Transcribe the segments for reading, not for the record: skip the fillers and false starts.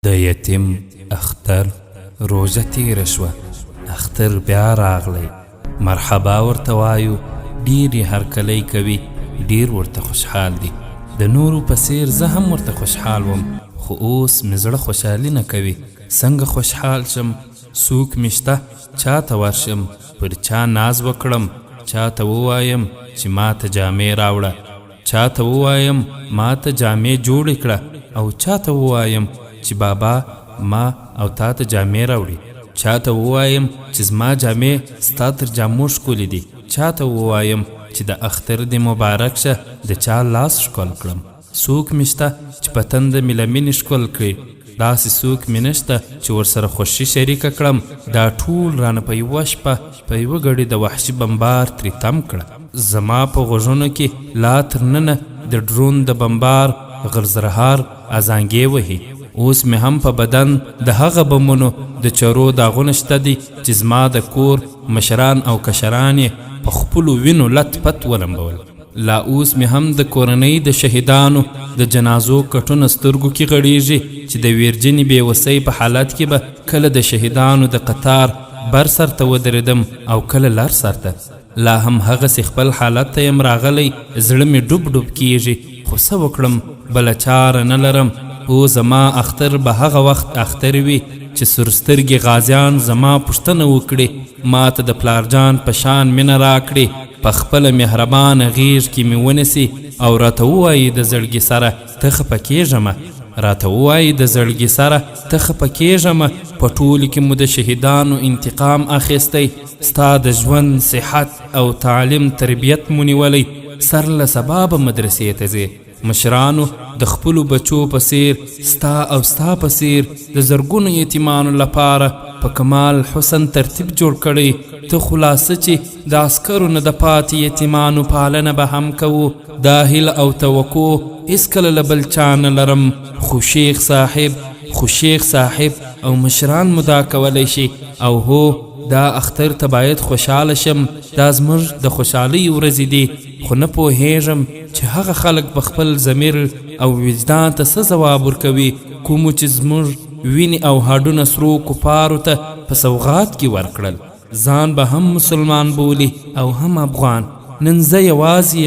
د یتیم اختر روژه تیره شوه، اختر بیا راغلی، مرحبا ورته وایو، ډیر یې هرکلی کوي، ډیر ورته خوشحال دی. د نورو په څیر زه هم ورته خوشحال وم، خو اوس مې زړه خوشحالي نه کوي. څنګه خوشحال شم؟ څوک مې شته چاته ورشم، پر چا ناز وکړم، چاته ووایم چې ما ته جامې راوړه، چاته ووایم ما ته جامې جوړې کړه، او چاته ووایم چې بابا ما او تا ته جامې راوړي، چاته ووایم چې زما جامې ستا تر جامو ښکلې دي، چاته ووایم چې د اختر دې مبارک شه، د چا لاس ښکل کړم. څوک مې شته چې په تنده مې له مینې ښکل کړي، داسې څوک مې نشته چې ورسره خوښي شریکه کړم. دا ټول رانه په یوه شپه په یوه ګړي د وحشي بمبار ترې تم کړه. زما په غوږونو کې لا تر ننه د ډرون د بمبار غرزرهار ازانګې وهي. اوس مې هم په بدن د هغه بمونو د چرو داغونه شته دي چې زما د کور مشران او کشران یې په خپلو وینو لت پت ولمبول. لا اوس مې هم د کورنۍ د شهیدانو د جنازو کټونه سترګو کې غړیږي چې د ویرجنې بېوسۍ په حالت کې به کله د شهیدانو د قطار بر سر ته ودرېدم او کله لر سر ته. لا هم هغسې خپل حالت ته یم راغلی، زړه مې ډوب ډوب کیږي، خو څه وکړم، بله چاره نه لرم. او زما اختر به هغه وخت اختر وي چې سرسترګي غازیان زما پوښتنه وکړي، ما ته د پلارجان په شان مینه راکړي، په خپله مهربانه غیږ کې مې ونیسي او راته ووایي د زړګي سره ته خفه کېږمه، راته ووایي د زړګي سره ته خفه کېږمه، په ټولو کې مو د شهیدانو انتقام اخیستی، ستا د ژوند صحت او تعلیم تربیت مو نیولی، سر له سبا به مدرسې ته ځې. مشرانو د خپلو بچو په څیر ستا او ستا په څیر د زرګونو یتیمانو لپاره په کمال حسن ترتیب جوړ کړی. ته خلاصه چې د عسکرو نه د پاتې یتیمانو پالنه به هم کوو، دا هیله او توقع هېڅکله له بل چا نه لرم، خو شیخ صاحب او مشران مو دا کولی شي. او هو دا اختر ته باید خوشحاله شم، دا زموږ د خوشحالۍ ورځې دي، خو نه پوهیږم چې هغه خلک په خپل ضمیر او وجدان ته څه ځواب ورکوي، کومو چې زموږ وینې او هډونه سرو کفارو ته په سوغات کې ورکړل. ځان به هم مسلمان بولي او هم افغان. نن زه یوازې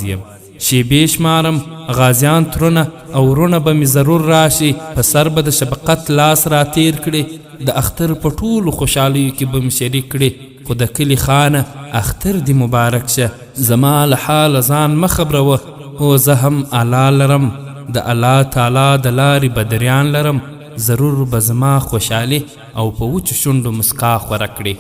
یم، شیبې شمارم، غازیان ترونه او ورونه به مې ضرور راشي، په سر به د شفقت لاس را تیر کړي، د اختر په ټولو خوشحالیو کې به مې شریک کړي. خو د کلي خانه اختر دې مبارک شه، زما له حاله ځان مه خبروه. او زه هم الله لرم، د الله تعالی د لارې بدریان لرم، ضرور به زما خوشحالي او په وچو شونډو مسکا خوره کړي.